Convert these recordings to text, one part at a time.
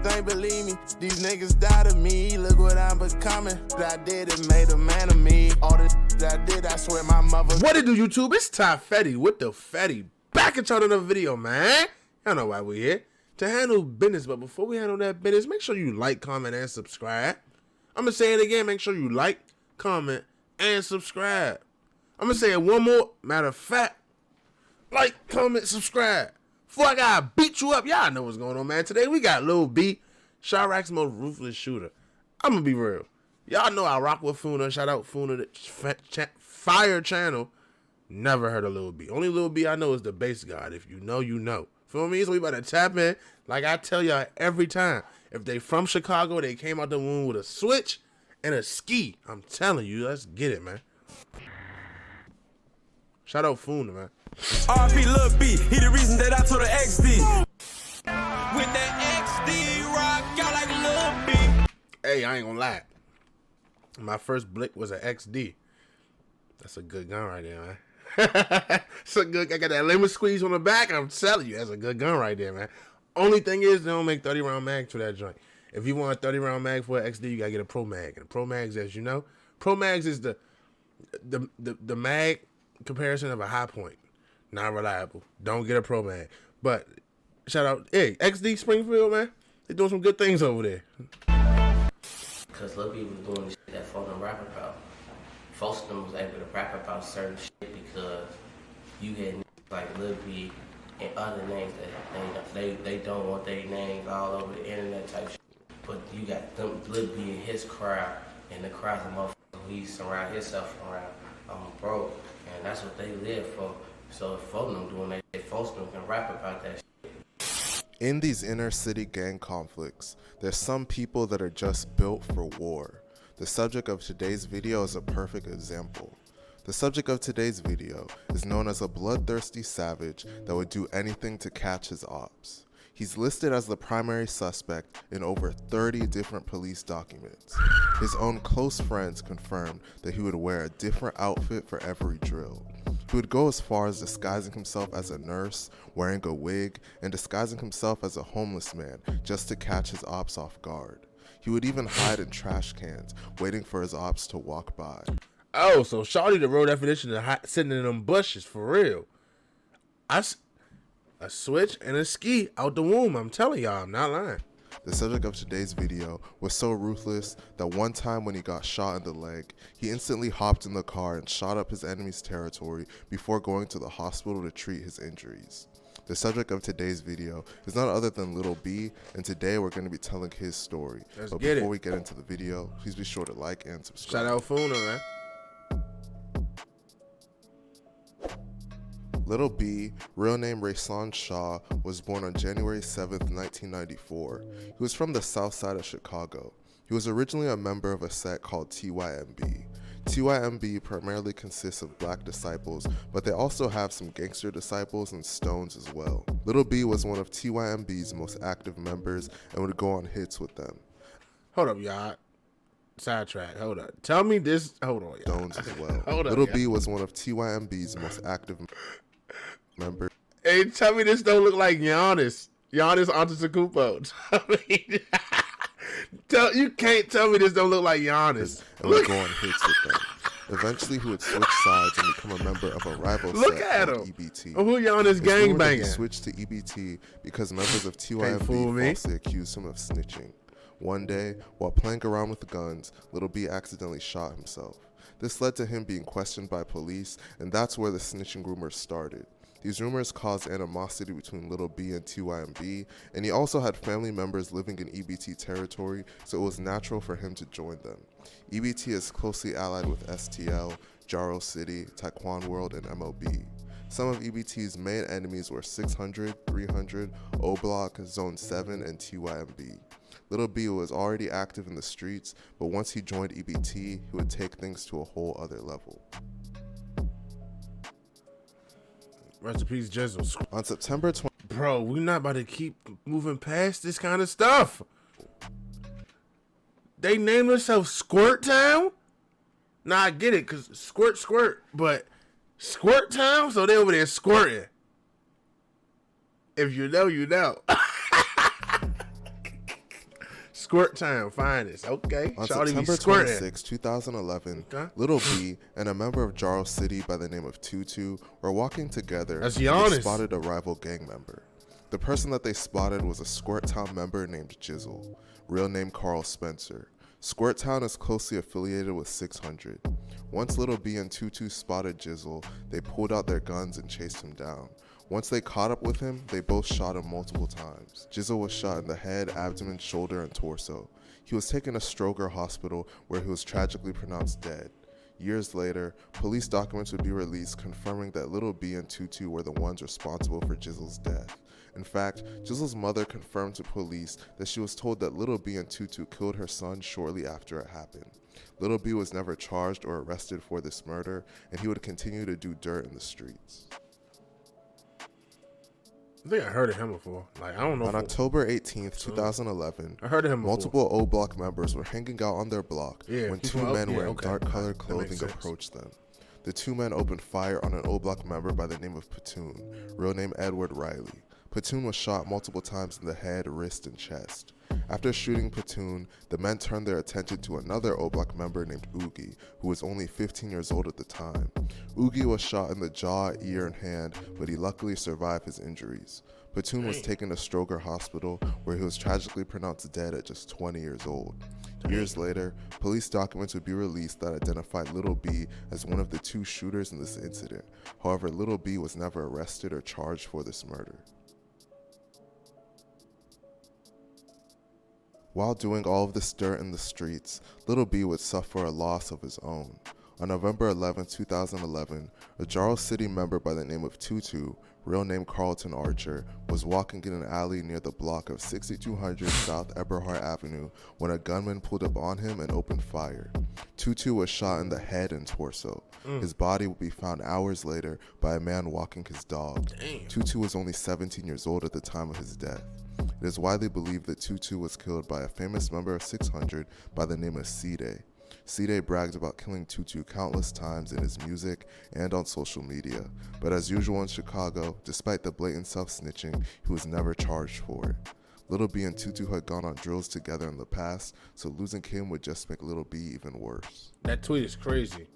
They believe me, these niggas died of me. Look what I'm becoming. What I did, it made a man of me. All the that I did, I swear my mother. What it do, YouTube? It's Ty Fetty with the Fetty. Back at y'all another video, man. Y'all know why we here. To handle business, but before we handle that business, make sure you like, comment, and subscribe. I'm going to say it again. Make sure you like, comment, and subscribe. I'm going to say it one more. Matter of fact, like, comment, subscribe. Before I gotta beat you up, y'all know what's going on, man. Today we got Lil B, Chirac's most ruthless shooter. I'm gonna be real. Y'all know I rock with Funa. Shout out Funa, the Fire Channel. Never heard of Lil B. Only Lil B I know is the bass god. If you know, you know. Feel me? So we better tap in. Like I tell y'all every time. If they from Chicago, they came out the womb with a switch and a ski. I'm telling you, let's get it, man. Shout out Funa, man. RP Lil B, he the reason that I told the XD. With that XD rock out like Lil B. Hey, I ain't gonna lie. My first blick was an XD. That's a good gun right there, man. It's a good. I got that lemon squeeze on the back. I'm telling you, that's a good gun right there, man. Only thing is, they don't make 30-round mags for that joint. If you want a 30-round mag for an XD, you gotta get a Pro Mag. And Pro Mags, as you know, Pro Mags is the mag comparison of a high point. Not reliable. Don't get a Pro Mag. But shout out, hey, XD Springfield, man. They doing some good things over there. Because Lil B was doing the shit that folk don't rap about. Folks them was able to rap about certain shit because you had niggas like Lil B and other names that they don't want their names all over the internet type shit. But you got them Lil B and his crowd and the crowds of motherfuckers who he surround himself around. Bro, and that's what they live for. So if folk them doing that shit, folks them can rap about that shit. In these inner city gang conflicts, there's some people that are just built for war. The subject of today's video is a perfect example. The subject of today's video is known as a bloodthirsty savage that would do anything to catch his ops. He's listed as the primary suspect in over 30 different police documents. His own close friends confirmed that he would wear a different outfit for every drill. He would go as far as disguising himself as a nurse, wearing a wig, and disguising himself as a homeless man just to catch his ops off guard. He would even hide in trash cans, waiting for his ops to walk by. Oh, so Shawty the road definition of sitting in them bushes, for real. A switch and a ski out the womb. I'm telling y'all, I'm not lying. The subject of today's video was so ruthless that one time when he got shot in the leg, he instantly hopped in the car and shot up his enemy's territory before going to the hospital to treat his injuries. The subject of today's video is none other than Lil B, and today we're going to be telling his story. But before we get into the video, please be sure to like and subscribe. Shout out Funa, man. Lil B, real name Rayshawn Shaw, was born on January 7th, 1994. He was from the south side of Chicago. He was originally a member of a sect called TYMB. TYMB primarily consists of black disciples, but they also have some gangster disciples and stones as well. Lil B was one of TYMB's most active members and would go on hits with them. Hold up, y'all. Sidetrack. Hold up. Tell me this. Hold on, y'all. Stones as well. Hold up, Lil y'all. B was one of TYMB's most active members. Hey, tell me this don't look like Giannis. Giannis Antetokounmpo. You can't tell me this don't look like Giannis. And would go on hits with them. Eventually, he would switch sides and become a member of a rival Look set at called him. EBT. Oh, who Giannis gangbanging? He switched to EBT because members of fool TYMB me. falsely accused him of snitching. One day, while playing around with the guns, Lil B accidentally shot himself. This led to him being questioned by police, and that's where the snitching rumors started. These rumors caused animosity between Lil B and TYMB, and he also had family members living in EBT territory, so it was natural for him to join them. EBT is closely allied with STL, Jaro City, Taekwon World, and MLB. Some of EBT's main enemies were 600, 300, O-Block, Zone 7, and TYMB. Lil B was already active in the streets, but once he joined EBT, he would take things to a whole other level. Rest in peace, Jizzle. On September 20, Bro, we not about to keep moving past this kind of stuff. They named themselves Squirt Town? Nah, I get it, because squirt, but Squirt Town? So they over there squirting. If you know, you know. Squirt Town finest. Okay. On Shawty be September squirting. 26, 2011, Okay. Little B and a member of Jarl City by the name of Tutu were walking together That's when they Giannis. spotted a rival gang member. The person that they spotted was a Squirt Town member named Jizzle, real name Carl Spencer. Squirt Town is closely affiliated with 600. Once Little B and Tutu spotted Jizzle, they pulled out their guns and chased him down. Once they caught up with him, they both shot him multiple times. Jizzle was shot in the head, abdomen, shoulder, and torso. He was taken to Stroger Hospital, where he was tragically pronounced dead. Years later, police documents would be released confirming that Little B and Tutu were the ones responsible for Jizzle's death. In fact, Jizzle's mother confirmed to police that she was told that Little B and Tutu killed her son shortly after it happened. Little B was never charged or arrested for this murder, and he would continue to do dirt in the streets. I think I heard of him before. Like, I don't know. On October 18th, 2011, I heard of him before. multiple O Block members were hanging out on their block Yeah, when he's two from- men yeah, wearing okay. dark-colored That makes clothing sense. approached them. The two men opened fire on an O Block member by the name of Platoon, real name Edward Riley. Platoon was shot multiple times in the head, wrist, and chest. After shooting Platoon, the men turned their attention to another O Block member named Oogie, who was only 15 years old at the time. Oogie was shot in the jaw, ear, and hand, but he luckily survived his injuries. Platoon was taken to Stroger Hospital, where he was tragically pronounced dead at just 20 years old. Years later, police documents would be released that identified Little B as one of the two shooters in this incident. However, Little B was never arrested or charged for this murder. While doing all of this dirt in the streets, Little B would suffer a loss of his own. On November 11, 2011, a Jarl City member by the name of Tutu, real name Carlton Archer, was walking in an alley near the block of 6200 South Eberhard Avenue when a gunman pulled up on him and opened fire. Tutu was shot in the head and torso. His body would be found hours later by a man walking his dog. Tutu was only 17 years old at the time of his death. It is widely believed that Tutu was killed by a famous member of 600 by the name of C-Day. C-Day bragged about killing Tutu countless times in his music and on social media, but as usual in Chicago, despite the blatant self-snitching, he was never charged for it. Little B and Tutu had gone on drills together in the past, so losing him would just make Little B even worse. That tweet is crazy.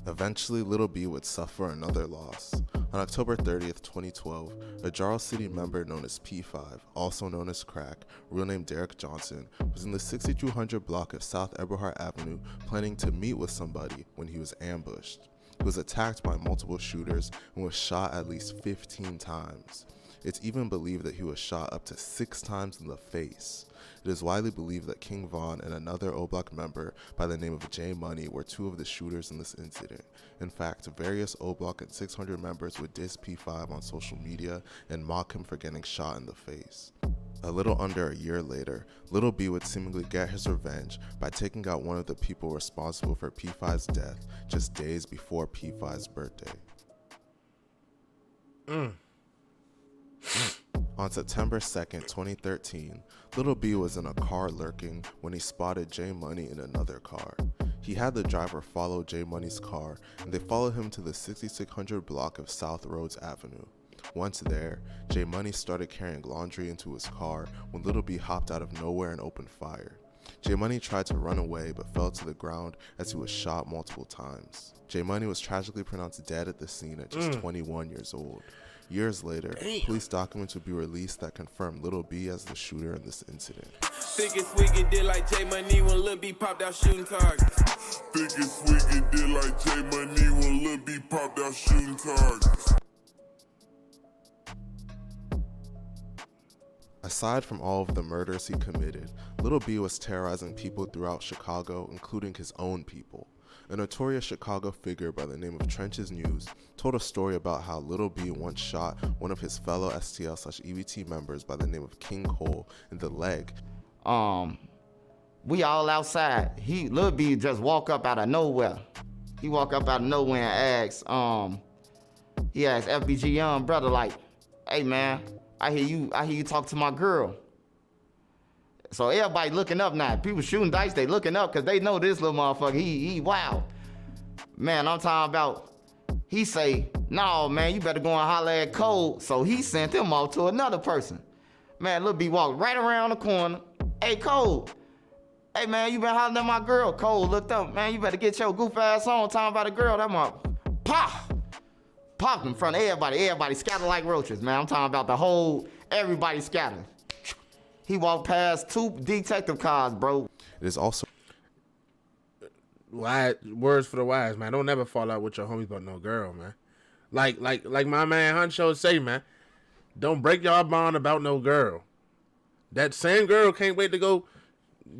Eventually, Little B would suffer another loss. On October 30th, 2012, a Jarl City member known as P5, also known as Crack, real name Derek Johnson, was in the 6200 block of South Eberhard Avenue planning to meet with somebody when he was ambushed. He was attacked by multiple shooters and was shot at least 15 times. It's even believed that he was shot up to 6 times in the face. It is widely believed that King Von and another O Block member by the name of J Money were two of the shooters in this incident. In fact, various O Block and 600 members would diss P5 on social media and mock him for getting shot in the face. A little under a year later, Little B would seemingly get his revenge by taking out one of the people responsible for P5's death just days before P5's birthday. On September 2nd, 2013, Little B was in a car lurking when he spotted J Money in another car. He had the driver follow J Money's car, and they followed him to the 6600 block of South Rhodes Avenue. Once there, J Money started carrying laundry into his car when Little B hopped out of nowhere and opened fire. J Money tried to run away but fell to the ground as he was shot multiple times. J Money was tragically pronounced dead at the scene at just 21 years old. Years later, police documents would be released that confirmed Little B as the shooter in this incident. Thickest wicked did like J Money when Lil B popped out shooting targets. Thickest wicked did like J Money when Lil B popped out shooting targets. Aside from all of the murders he committed, Little B was terrorizing people throughout Chicago, including his own people. A notorious Chicago figure by the name of Trenches News told a story about how Little B once shot one of his fellow STL/EBT members by the name of King Cole in the leg. We all outside. Lil B just walk up out of nowhere. He walk up out of nowhere and asks, he asked FBG Young brother like, "Hey man, I hear you talk to my girl." So everybody looking up now. People shooting dice, they looking up because they know this little motherfucker, he wild. Man, I'm talking about, he say, "No, man, you better go and holler at Cole." So he sent him off to another person. Man, Lil B walked right around the corner. Hey, Cole. Hey, man, you been hollering at my girl. Cole looked up. Man, you better get your goof ass on. Talking about a girl. That mother. Pop! Popped in front of everybody. Everybody scattered like roaches, man. I'm talking about the whole, everybody scattered. He walked past 2 detective cars, bro. It is also Wise words for the wise, man. Don't never fall out with your homies about no girl, man. Like my man Huncho say, man. Don't break y'all bond about no girl. That same girl can't wait to go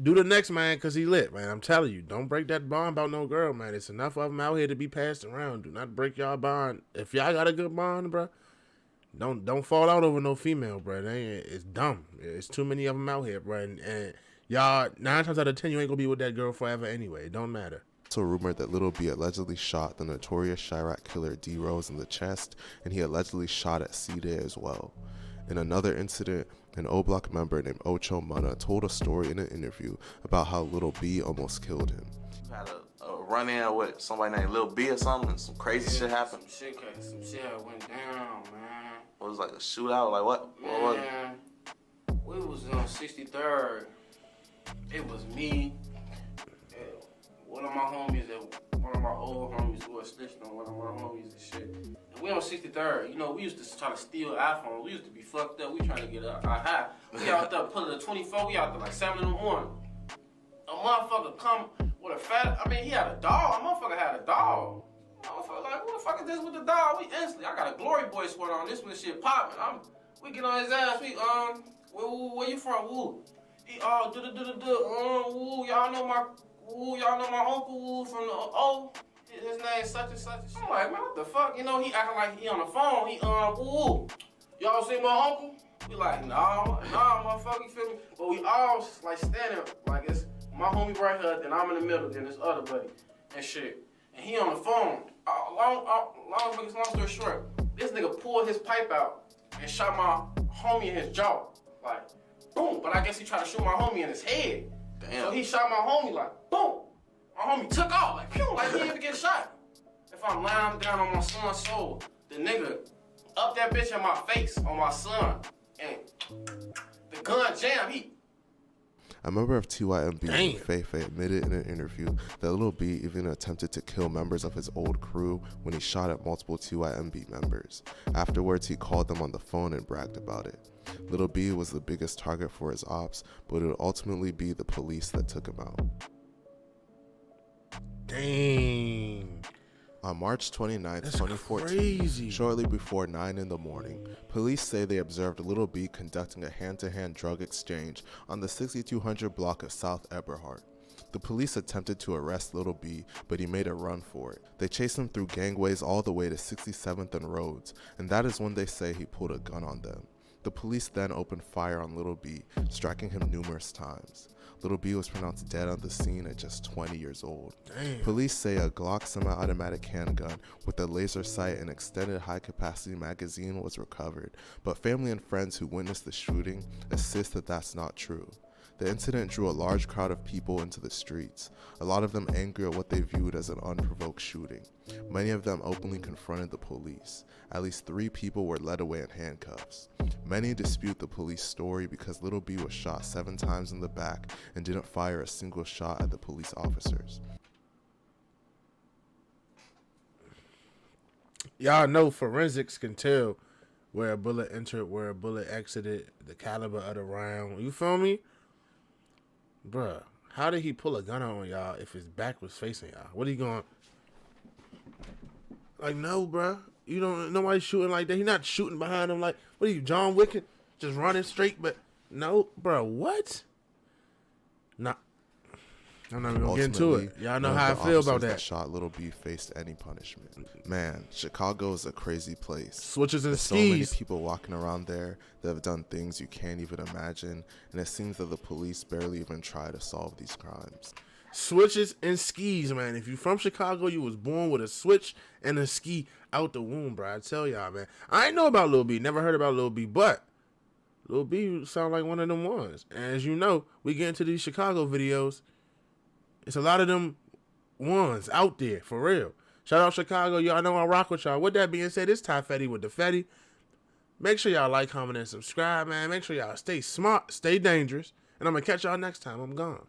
do the next man because he lit, man. I'm telling you, don't break that bond about no girl, man. It's enough of them out here to be passed around. Do not break y'all bond. If y'all got a good bond, bro, don't fall out over no female, bro. It's dumb. It's too many of them out here, bro. And y'all, 9 times out of 10, you ain't gonna be with that girl forever anyway. It don't matter. also rumored that Lil B allegedly shot the notorious Chirac killer D Rose in the chest, and he allegedly shot at C-Day as well. In another incident, an O-Block member named Ocho Mana told a story in an interview about how Lil B almost killed him. Had a run-in with somebody named Lil B or something, and some crazy shit happened. Some shit went down, man. It was like a shootout, like what? What was it? Man, we was on 63rd. It was me, one of my homies, one of my old homies who was snitched on one of my homies and shit. And we on 63rd. You know, we used to try to steal iPhones. We used to be fucked up. We trying to get our high. We out there pulling a 24. We out there like 7 in the morning. A motherfucker come with a fat, he had a dog. A motherfucker had a dog. Motherfucker like, who the fuck is this with the dog? We instantly, I got a Glory Boy sweat on. This when shit popping. We get on his ass. We, where you from? Woo. He, woo, y'all know my uncle, woo, from the, his name such and such. I'm like, man, what the fuck? You know, he acting like he on the phone. He, woo. Y'all see my uncle? We like, nah, motherfucker, you feel me? But we all like standing, like it's my homie right here, then I'm in the middle, then this other buddy, and shit. And he on the phone. Long story short, this nigga pulled his pipe out and shot my homie in his jaw. Like, boom. But I guess he tried to shoot my homie in his head. Damn. So he shot my homie like, boom. My homie took off, like, pew, like he didn't even get shot. If I'm lying down on my son's soul, the nigga up that bitch in my face on my son, and the gun jammed, A member of TYMB, Fefe, admitted in an interview that Lil B even attempted to kill members of his old crew when he shot at multiple TYMB members. Afterwards, he called them on the phone and bragged about it. Lil B was the biggest target for his ops, but it would ultimately be the police that took him out. Dang. On March 29, 2014, crazy. Shortly before 9 in the morning, police say they observed Lil B conducting a hand-to-hand drug exchange on the 6200 block of South Eberhard. The police attempted to arrest Lil B, but he made a run for it. They chased him through gangways all the way to 67th and Rhodes, and that is when they say he pulled a gun on them. The police then opened fire on Lil B, striking him numerous times. Lil B was pronounced dead on the scene at just 20 years old. Damn. Police say a Glock semi-automatic handgun with a laser sight and extended high-capacity magazine was recovered, but family and friends who witnessed the shooting insist that that's not true. The incident drew a large crowd of people into the streets, a lot of them angry at what they viewed as an unprovoked shooting. Many of them openly confronted the police. At least 3 people were led away in handcuffs. Many dispute the police story because Lil B was shot 7 times in the back and didn't fire a single shot at the police officers. Y'all know forensics can tell where a bullet entered, where a bullet exited, the caliber of the round. You feel me? Bruh, how did he pull a gun on y'all if his back was facing y'all? What are you going? Like, no, bruh. You don't. Nobody's shooting like that. He not shooting behind him like, what are you, John Wick? Just running straight, but no, bruh. What? Nah. I'm not even gonna get into it. Y'all know how I feel about that. Shot Lil B faced any punishment. Man, Chicago is a crazy place. Switches and There's skis. so many people walking around there that have done things you can't even imagine, and it seems that the police barely even try to solve these crimes. Switches and skis, man. If you from Chicago, you was born with a switch and a ski out the womb, bro. I tell y'all, man. I ain't know about Lil B. Never heard about Lil B, but Lil B sound like one of them ones. And as you know, we get into these Chicago videos. It's a lot of them ones out there, for real. Shout out Chicago. Y'all know I rock with y'all. With that being said, it's Ty Fetty with the Fetty. Make sure y'all like, comment, and subscribe, man. Make sure y'all stay smart, stay dangerous. And I'm going to catch y'all next time. I'm gone.